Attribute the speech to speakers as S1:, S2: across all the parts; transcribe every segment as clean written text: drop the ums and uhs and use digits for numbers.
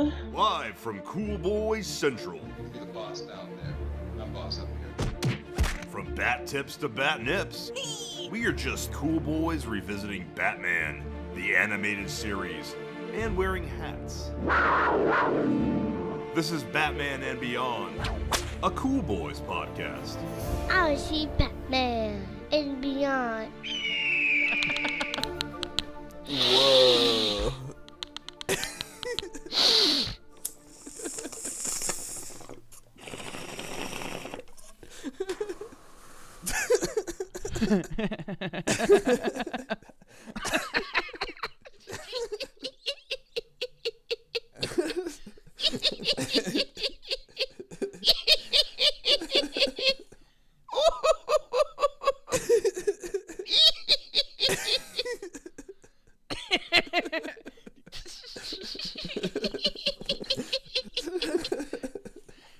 S1: Live from Cool Boys Central.
S2: You're the boss down there. I'm boss up here.
S1: From bat tips to bat nips, we are just cool boys revisiting Batman, the animated series, and wearing hats. This is Batman and Beyond, a Cool Boys podcast.
S3: I see Batman and Beyond.
S4: Whoa.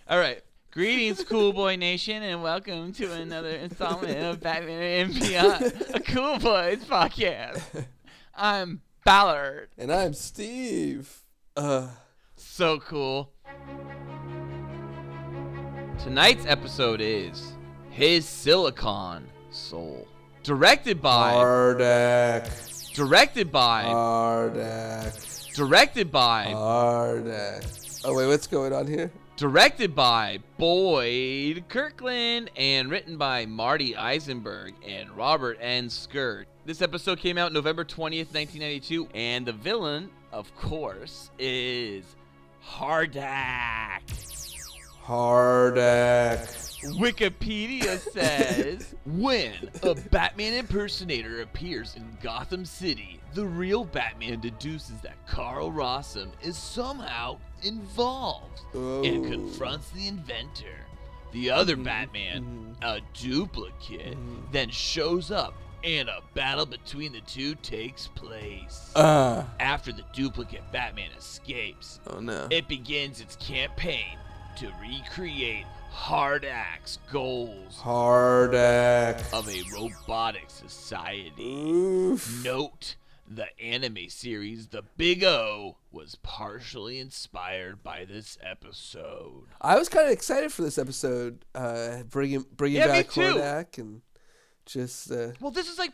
S5: All right. Greetings, Cool Boy Nation, and welcome to another installment of Batman and Beyond, a Cool Boys podcast. I'm Ballard.
S4: And I'm Steve.
S5: So cool. Tonight's episode is His Silicon Soul. Directed by
S4: H.A.R.D.A.C.
S5: Directed by
S4: H.A.R.D.A.C.
S5: Directed by
S4: H.A.R.D.A.C. Oh wait, what's going on here?
S5: Directed by Boyd Kirkland and written by Marty Eisenberg and Robert N. Skird. This episode came out November 20th, 1992, and the villain, of course, is H.A.R.D.A.C.
S4: H.A.R.D.A.C.
S5: Wikipedia says, when a Batman impersonator appears in Gotham City, the real Batman deduces that Carl Rossum is somehow involved and confronts the inventor. The other Batman, a duplicate, then shows up and a battle between the two takes place. After the duplicate Batman escapes, it begins its campaign to recreate H.A.R.D.A.C's goals
S4: H.A.R.D.A.C.
S5: of a robotic society.
S4: Oof.
S5: Note, the anime series The Big O was partially inspired by this episode.
S4: I was kind of excited for this episode, bringing
S5: Yeah, me
S4: back
S5: too.
S4: H.A.R.D.A.C. and just
S5: Well, this is like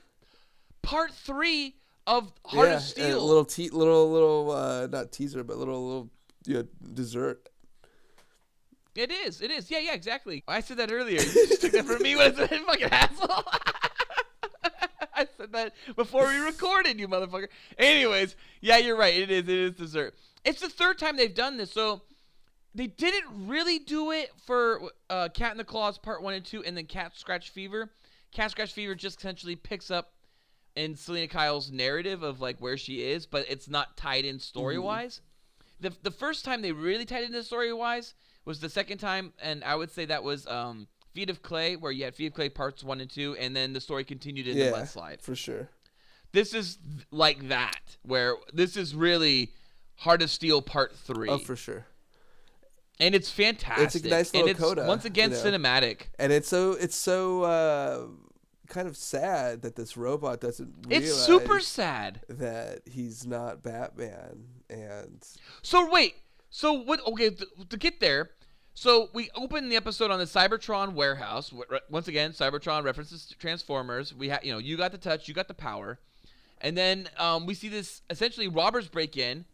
S5: part 3 of Heart of
S4: and
S5: Steel.
S4: a little not teaser, but little dessert.
S5: It is. Yeah, exactly. I said that earlier. You just took that from me when I said fucking asshole. I said that before we recorded, you motherfucker. Anyways, yeah, you're right. It is dessert. It's the third time they've done this, so they didn't really do it for Cat in the Claws Part 1 and 2, and then Cat Scratch Fever. Cat Scratch Fever just essentially picks up in Selena Kyle's narrative of like where she is, but it's not tied in story-wise. The first time they really tied into story-wise was the second time, and I would say that was Feet of Clay, where you had Feet of Clay Parts 1 and 2, and then the story continued into Mudslide.
S4: For sure.
S5: This is like that, where this is really Heart of Steel Part 3.
S4: Oh, for sure.
S5: And it's fantastic.
S4: It's a nice little
S5: and it's,
S4: coda.
S5: once again, cinematic.
S4: And it's so kind of sad that this robot doesn't realize
S5: It's super sad
S4: that he's not Batman. And
S5: so wait, so what? Okay, to get there, so we open the episode on the Cybertron warehouse. Once again, Cybertron references Transformers. We have, you got the touch, you got the power, and then we see this essentially robbers break in,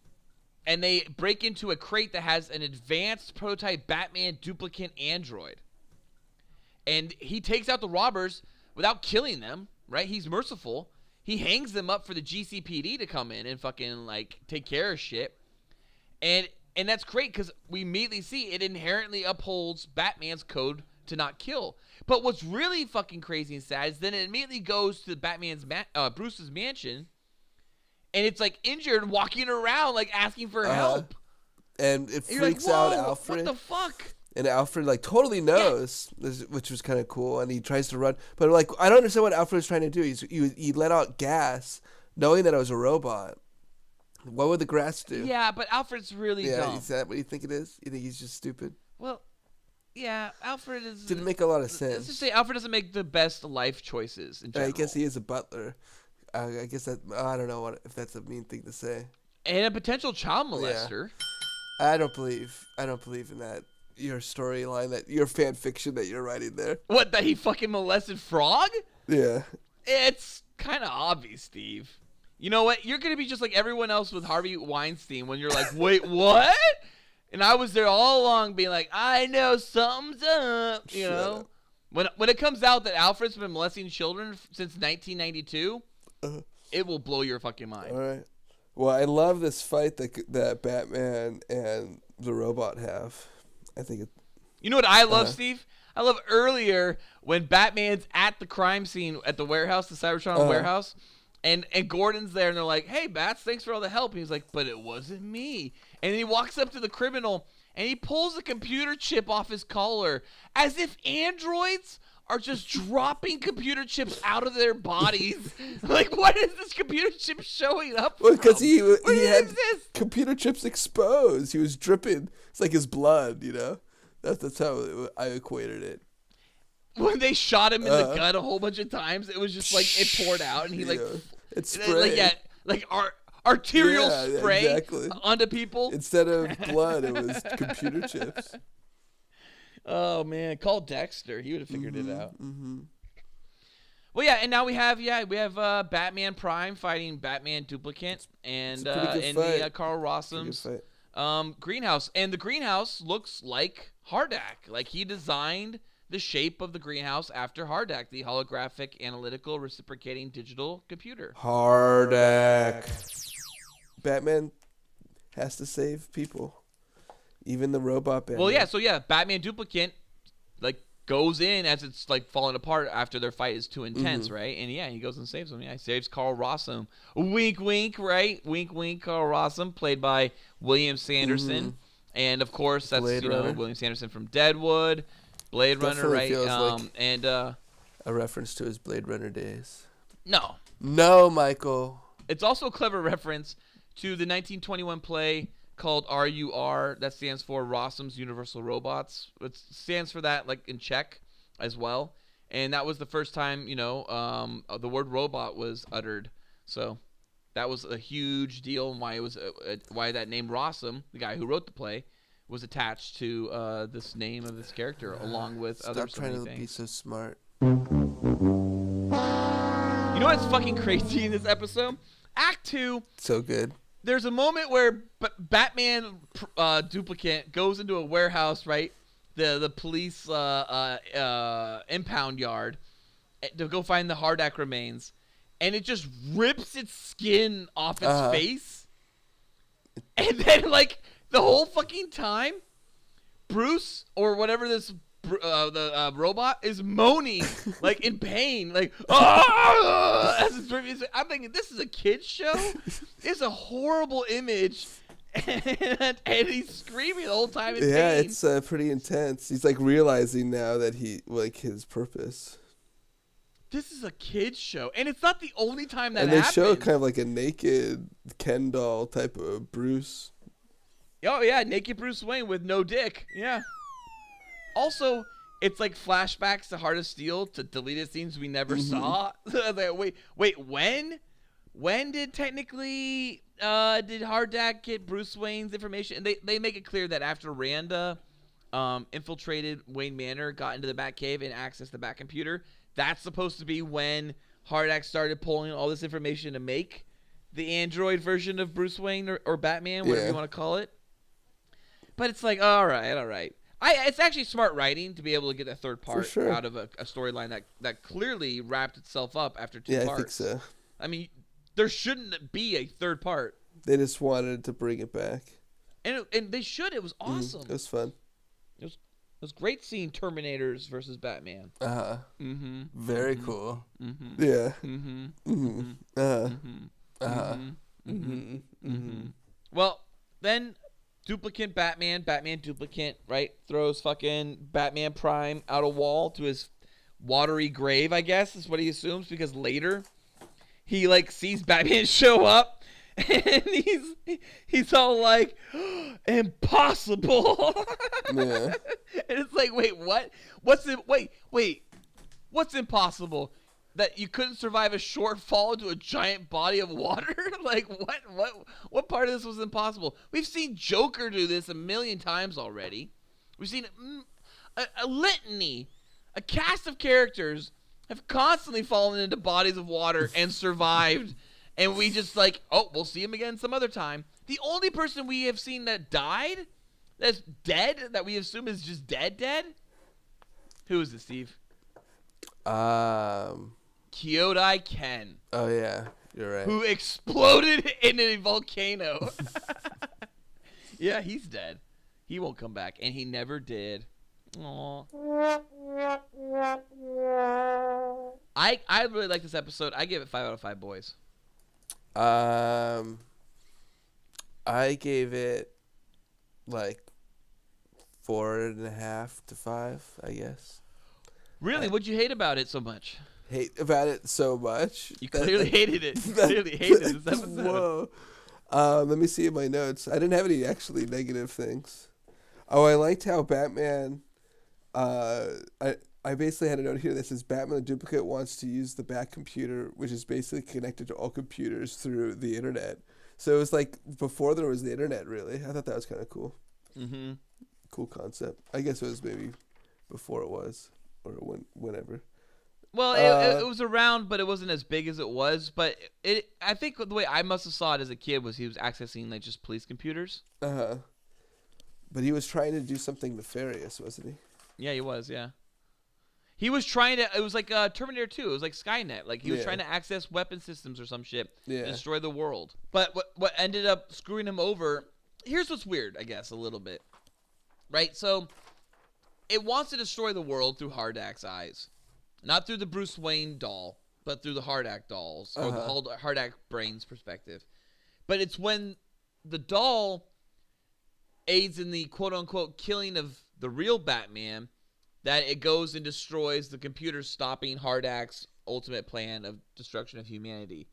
S5: and they break into a crate that has an advanced prototype Batman duplicate android, and he takes out the robbers without killing them. Right? He's merciful. He hangs them up for the GCPD to come in and fucking like take care of shit, and that's great because we immediately see it inherently upholds Batman's code to not kill. But what's really fucking crazy and sad is then it immediately goes to Batman's Bruce's mansion, and it's like injured, walking around like asking for help,
S4: and it
S5: and
S4: freaks
S5: you're like,
S4: out
S5: whoa,
S4: Alfred.
S5: What the fuck?
S4: And Alfred like totally knows, which was kind of cool, and he tries to run, but like I don't understand what Alfred was trying to do. He let out gas, knowing that it was a robot. What would the grass do?
S5: Yeah, but Alfred's really dumb.
S4: Is that what you think it is? You think he's just stupid?
S5: Well, yeah, Alfred is...
S4: Didn't make a lot of sense.
S5: Let's just say Alfred doesn't make the best life choices in general.
S4: I guess he is a butler. I guess that... I don't know if that's a mean thing to say.
S5: And a potential child molester.
S4: I don't believe in that. Your storyline, that your fan fiction that you're writing there.
S5: What, that he fucking molested Frog?
S4: Yeah.
S5: It's kind of obvious, Steve. You know what? You're going to be just like everyone else with Harvey Weinstein when you're like, wait, what? And I was there all along being like, I know something's up, you know? When it comes out that Alfred's been molesting children since 1992, it will blow your fucking mind.
S4: All right. Well, I love this fight that Batman and the robot have. I think it.
S5: You know what I love, Steve? I love earlier when Batman's at the crime scene at the warehouse, the Cybertron warehouse, and Gordon's there, and they're like, "Hey, Bats, thanks for all the help." And he's like, "But it wasn't me." And then he walks up to the criminal, and he pulls a computer chip off his collar, as if androids are just dropping computer chips out of their bodies. Like, what is this computer chip showing up
S4: Well, because
S5: from?
S4: he
S5: Where
S4: had
S5: exist?
S4: computer chips exposed. He was dripping. It's like his blood, you know? That's how I equated it.
S5: When they shot him in the gut a whole bunch of times, it was just like it poured out, and he like
S4: it sprayed.
S5: like arterial spray
S4: exactly.
S5: onto people.
S4: Instead of blood, it was computer chips.
S5: Oh man, call Dexter. He would have figured it out.
S4: Mm-hmm.
S5: Well, yeah, and now we have Batman Prime fighting Batman Duplicate and the Carl Rossum's greenhouse, and the greenhouse looks like H.A.R.D.A.C. Like he designed the shape of the greenhouse after H.A.R.D.A.C, the holographic analytical reciprocating digital computer.
S4: H.A.R.D.A.C. Batman has to save people. Even the robot Batman.
S5: Well, yeah, Batman Duplicate like goes in as it's like falling apart after their fight is too intense, right? And yeah, he goes and saves them. Yeah, he saves Carl Rossum. Wink, wink, right? Wink, wink. Carl Rossum, played by William Sanderson, and of course that's William Sanderson from Deadwood, Blade Runner, right? And a
S4: reference to his Blade Runner days.
S5: No,
S4: Michael.
S5: It's also a clever reference to the 1921 play called R.U.R. That stands for Rossum's Universal Robots. It stands for that, like in Czech, as well. And that was the first time, the word robot was uttered. So that was a huge deal, and why it was why that name Rossum, the guy who wrote the play, was attached to this name of this character, along with other so many things. Stop trying to
S4: be so smart.
S5: You know what's fucking crazy in this episode? Act 2.
S4: So good.
S5: There's a moment where Batman Duplicate goes into a warehouse, right? The police impound yard to go find the H.A.R.D.A.C remains, and it just rips its skin off its face, and then like the whole fucking time, Bruce or whatever this the robot is moaning like in pain, like as it's ripping. I'm thinking this is a kid's show. It's a horrible image, and he's screaming the whole time in pain.
S4: Yeah, it's pretty intense. He's like realizing now that his purpose.
S5: This is a kid's show, and it's not the only time that
S4: happens. And they show
S5: happens.
S4: kind of like a naked Ken doll type of Bruce.
S5: Oh yeah, naked Bruce Wayne with no dick. Yeah. Also, it's like flashbacks to Heart of Steel, to deleted scenes we never saw. Like, wait, when? When did technically did H.A.R.D.A.C get Bruce Wayne's information? And they make it clear that after R.A.N.D.A. Infiltrated Wayne Manor, got into the Batcave and accessed the Batcomputer, that's supposed to be when H.A.R.D.A.C started pulling all this information to make the android version of Bruce Wayne or Batman, whatever you want to call it. But it's like, all right. It's actually smart writing to be able to get a third part out of a storyline that clearly wrapped itself up after two parts.
S4: Yeah, I think so.
S5: I mean, there shouldn't be a third part.
S4: They just wanted to bring it back.
S5: And they should. It was awesome.
S4: It was fun.
S5: It was great seeing Terminators versus Batman.
S4: Uh-huh.
S5: Mm-hmm.
S4: Very cool.
S5: Mm-hmm.
S4: Yeah.
S5: Mm-hmm.
S4: Mm-hmm. Uh-huh.
S5: Mm-hmm.
S4: Uh-huh.
S5: Mm-hmm. Mm-hmm. Well, then Duplicate Batman Duplicate, right, throws fucking Batman Prime out a wall to his watery grave, I guess, is what he assumes, because later he, like, sees Batman show up, and he's all like, impossible.
S4: Yeah.
S5: And it's like, wait, what? What's impossible? that you couldn't survive a short fall into a giant body of water? Like, what part of this was impossible? We've seen Joker do this a million times already. We've seen a litany, a cast of characters have constantly fallen into bodies of water and survived. And we just like, oh, we'll see him again some other time. The only person we have seen that died, that's dead, that we assume is just dead, who is it, Steve? CO.A.G. Ken.
S4: Oh, yeah. You're right.
S5: Who exploded in a volcano. Yeah, he's dead. He won't come back, and he never did. Aww. I really like this episode. I give it 5 out of 5 boys.
S4: I gave it like 4.5 to 5, I guess.
S5: Really? What'd you hate about it so much?
S4: Hate about it so much.
S5: You clearly hated it. You clearly hated this episode.
S4: Whoa. Let me see in my notes. I didn't have any actually negative things. Oh, I liked how Batman. I basically had a note here that says Batman the Duplicate wants to use the Bat computer, which is basically connected to all computers through the internet. So it was like before there was the internet, really. I thought that was kind of cool.
S5: Mm-hmm.
S4: Cool concept. I guess it was maybe before it was, or whenever.
S5: Well, it was around, but it wasn't as big as it was. But I think the way I must have saw it as a kid was he was accessing like just police computers.
S4: Uh-huh. But he was trying to do something nefarious, wasn't he?
S5: Yeah, he was, yeah. He was trying to, it was like Terminator 2. It was like Skynet. Like he was trying to access weapon systems or some shit to destroy the world. But what ended up screwing him over, here's what's weird, I guess, a little bit. Right? So it wants to destroy the world through H.A.R.D.A.C's eyes. Not through the Bruce Wayne doll, but through the H.A.R.D.A.C dolls, or the H.A.R.D.A.C brain's perspective. But it's when the doll aids in the quote-unquote killing of the real Batman that it goes and destroys the computer, stopping H.A.R.D.A.C's ultimate plan of destruction of humanity.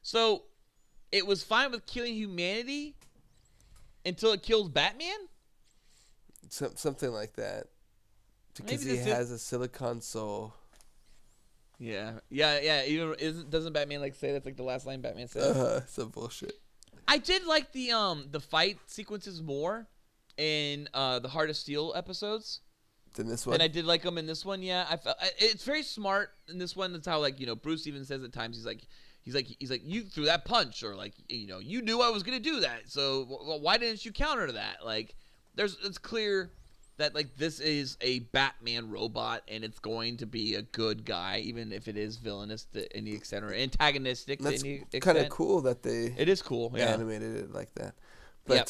S5: So it was fine with killing humanity until it kills Batman?
S4: Something like that. Because he has a silicon soul.
S5: Yeah. Doesn't Batman like say that's like the last line Batman says?
S4: Some bullshit.
S5: I did like the fight sequences more in the Heart of Steel episodes
S4: than this one.
S5: And I did like them in this one. Yeah, I felt it's very smart in this one. That's how like Bruce even says at times he's like you threw that punch, or like you knew I was gonna do that, so why didn't you counter to that? Like it's clear that like this is a Batman robot and it's going to be a good guy, even if it is villainous to any extent or antagonistic to any extent.
S4: That's kind of cool that they.
S5: It is cool. Yeah.
S4: Animated it like that. But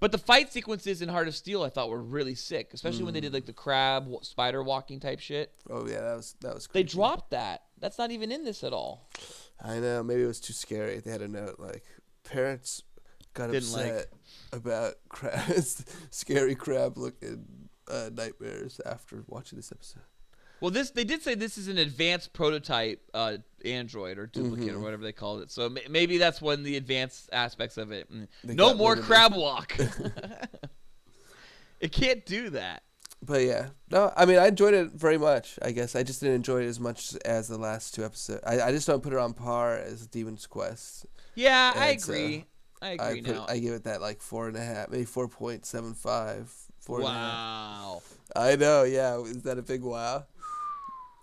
S5: but the fight sequences in Heart of Steel I thought were really sick, especially when they did like the crab spider walking type shit.
S4: Oh yeah, that was.
S5: They dropped that. That's not even in this at all.
S4: I know. Maybe it was too scary. They had a note like parents got upset about scary crab looking nightmares after watching this episode.
S5: Well, they did say this is an advanced prototype android or duplicate or whatever they called it. So maybe that's one of the advanced aspects of it. No more crab walk. It can't do that.
S4: But yeah, no, I mean I enjoyed it very much. I guess I just didn't enjoy it as much as the last two episodes. I just don't put it on par as Demon's Quest.
S5: Yeah, I agree. I
S4: give it that like 4.5, maybe 4.75.
S5: Wow.
S4: I know. Yeah, is that a big wow?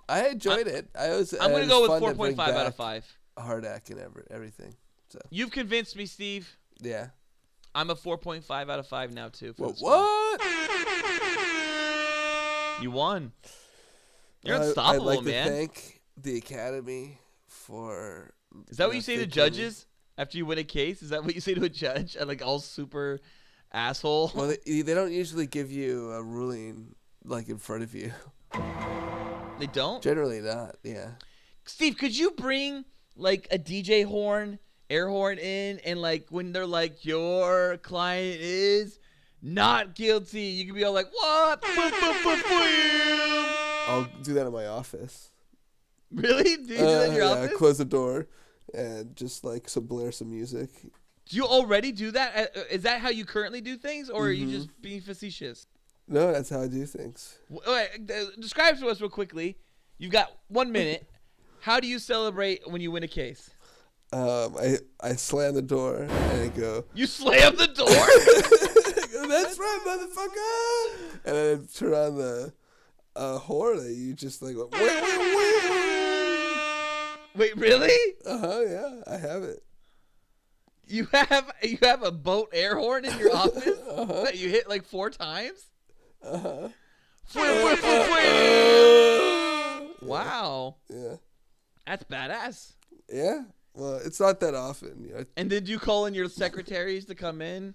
S4: I enjoyed it.
S5: I'm gonna go with 4.5 out of 5.
S4: H.A.R.D.A.C and everything. So
S5: you've convinced me, Steve.
S4: Yeah.
S5: I'm a 4.5 out of 5 now too.
S4: What?
S5: You won. You're unstoppable,
S4: I'd like
S5: man.
S4: to thank the Academy for.
S5: Is that what you say to judges after you win a case? Is that what you say to a judge? Like all super asshole.
S4: Well, they don't usually give you a ruling like in front of you.
S5: They don't?
S4: Generally not, yeah.
S5: Steve, could you bring like a DJ horn, air horn in, and like when they're like, your client is not guilty, you could be all like, what?
S4: I'll do that in my office.
S5: Really? Do you do that in your office?
S4: Close the door and just like blare some music.
S5: Do you already do that? Is that how you currently do things, or are you just being facetious?
S4: No, that's how I do things.
S5: Describe to us real quickly. You've got 1 minute. How do you celebrate when you win a case?
S4: I slam the door and I go,
S5: You slam the door?
S4: I go, that's right, motherfucker! And then I turn on the horn and you just like go,
S5: Wait, really?
S4: yeah, I have it.
S5: You have a boat air horn in your office that you hit like 4 times? Wow.
S4: Yeah.
S5: That's badass.
S4: Yeah. Well, it's not that often. You know.
S5: And did you call in your secretaries to come in?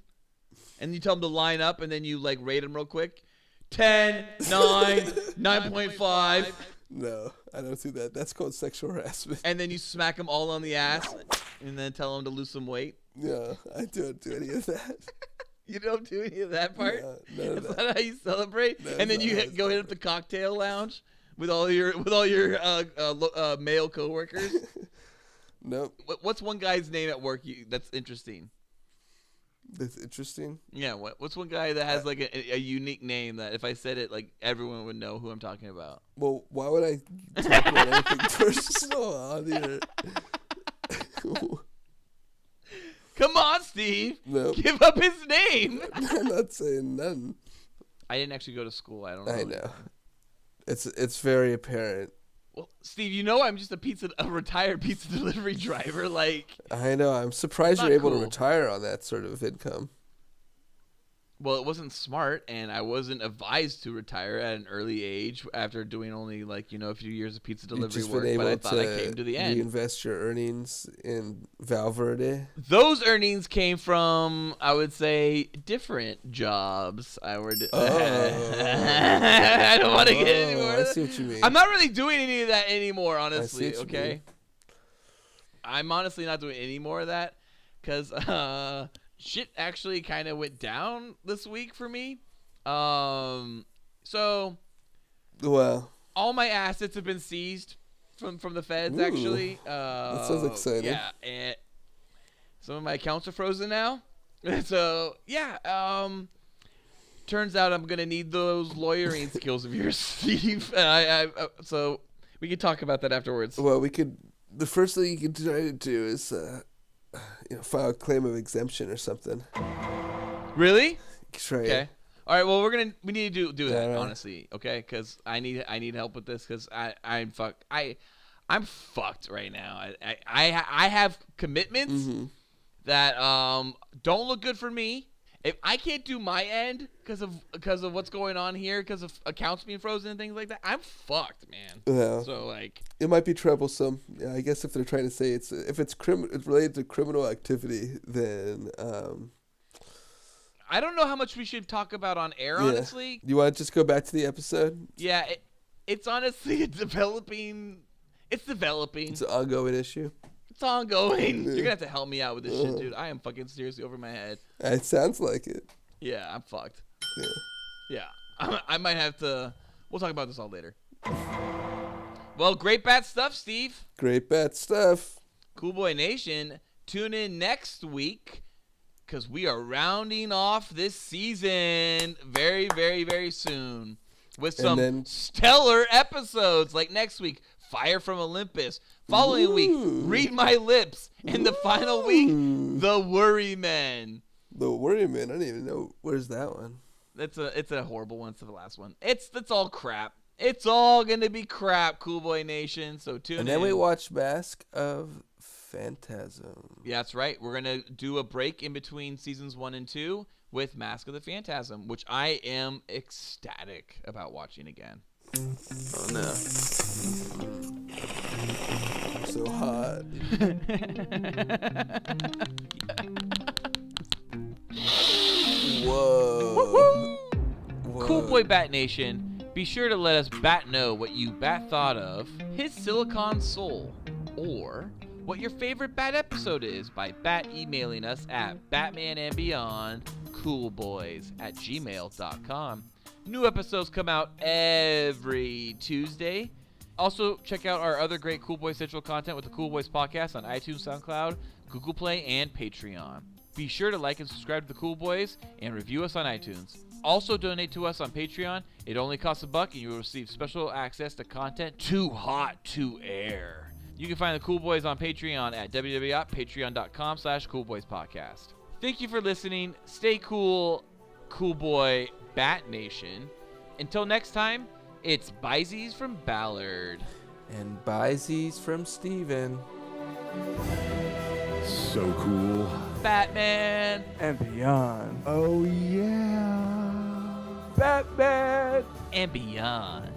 S5: And you tell them to line up and then you like rate them real quick? 10, 9, 9.5.
S4: No, I don't do that. That's called sexual harassment.
S5: And then you smack them all on the ass and then tell them to lose some weight?
S4: No, I don't do any of that.
S5: You don't do any of that part?
S4: No, none of
S5: Is
S4: that.
S5: that how you celebrate?
S4: No,
S5: And then
S4: no,
S5: you
S4: that's
S5: go hit up the cocktail lounge with all your male coworkers?
S4: Nope.
S5: What's one guy's name at work that's interesting?
S4: That's interesting.
S5: Yeah, what's one guy that has like a unique name that if I said it, like everyone would know who I'm talking about?
S4: Well, why would I talk about anything personal on here?
S5: Come on, Steve.
S4: Nope.
S5: Give up his name.
S4: I'm not saying none.
S5: I didn't actually go to school. I don't know.
S4: I know. It's very apparent.
S5: Well, Steve, you know I'm just a retired pizza delivery driver. Like,
S4: I know. I'm surprised
S5: Not
S4: you're able
S5: cool.
S4: to retire on that sort of income.
S5: well, it wasn't smart, and I wasn't advised to retire at an early age after doing only like a few years of pizza
S4: You've
S5: delivery
S4: just
S5: work.
S4: been
S5: But I
S4: able
S5: thought I
S4: to
S5: came to the end.
S4: reinvest your earnings in Valverde.
S5: Those earnings came from, I would say, different jobs. I don't want to get any more.
S4: I see what you mean.
S5: I'm not really doing any of that anymore, honestly.
S4: what you
S5: Okay,
S4: mean.
S5: I'm honestly not doing any more of that because shit actually kind of went down this week for me. So
S4: Well,
S5: all my assets have been seized from the feds.
S4: Ooh,
S5: Actually,
S4: that sounds exciting.
S5: Yeah, and some of my accounts are frozen now. So yeah, turns out I'm gonna need those lawyering skills of yours, Steve. So we can talk about that afterwards.
S4: well, we could. The first thing you could try to do is, file a claim of exemption or something.
S5: Really?
S4: Try
S5: Okay.
S4: it.
S5: All right. Well, we need to do that,
S4: All right.
S5: honestly. Okay, because I need help with this because I'm fucked right now. I have commitments that don't look good for me. If I can't do my end because of what's going on here, because of accounts being frozen and things like that, I'm fucked, man.
S4: Yeah.
S5: So like,
S4: It might be troublesome. Yeah, I guess if they're trying to say it's related to criminal activity, then
S5: I don't know how much we should talk about on air, honestly.
S4: You want to just go back to the episode?
S5: Yeah, it's honestly developing. It's developing.
S4: It's an ongoing issue.
S5: It's ongoing. You're gonna have to help me out with this shit, dude. I am fucking seriously over my head.
S4: It sounds like it.
S5: Yeah, I'm fucked.
S4: Yeah.
S5: Yeah, I might have to. We'll talk about this all later. Well, great bat stuff, Steve.
S4: Great bat stuff.
S5: Cool Boy Nation, tune in next week because we are rounding off this season very, very, very soon with some
S4: then-
S5: stellar episodes. Like next week, Fire from Olympus. Following week, Read My Lips. And the final week, The Worry Men.
S4: The Worry Man. I don't even know where's that one.
S5: It's a horrible one. It's the last one. It's all crap. It's all gonna be crap, Cool Boy Nation. So tune in.
S4: And then we watch Mask of Phantasm.
S5: Yeah, that's right. We're gonna do a break in between seasons 1 and 2 with Mask of the Phantasm, which I am ecstatic about watching again.
S4: Oh no. So hot. Whoa. Whoa.
S5: Cool Boy Bat Nation, be sure to let us Bat know what you Bat thought of his Silicon Soul, or what your favorite Bat episode is by Bat emailing us at batmanandbeyondcoolboys@gmail.com. New episodes come out every Tuesday. Also, check out our other great Cool Boy Central content with the Cool Boys Podcast on iTunes, SoundCloud, Google Play, and Patreon. Be sure to like and subscribe to the Cool Boys and review us on iTunes. Also, donate to us on Patreon. It only costs $1 and you will receive special access to content too hot to air. You can find the Cool Boys on Patreon at www.patreon.com/coolboyspodcast. Thank you for listening. Stay cool, Cool Boy Bat Nation. Until next time, it's Byzies from Ballard.
S4: And Byzies from Steven.
S1: So cool.
S5: Batman
S6: And beyond.
S1: Oh, yeah.
S6: Batman.
S5: and beyond.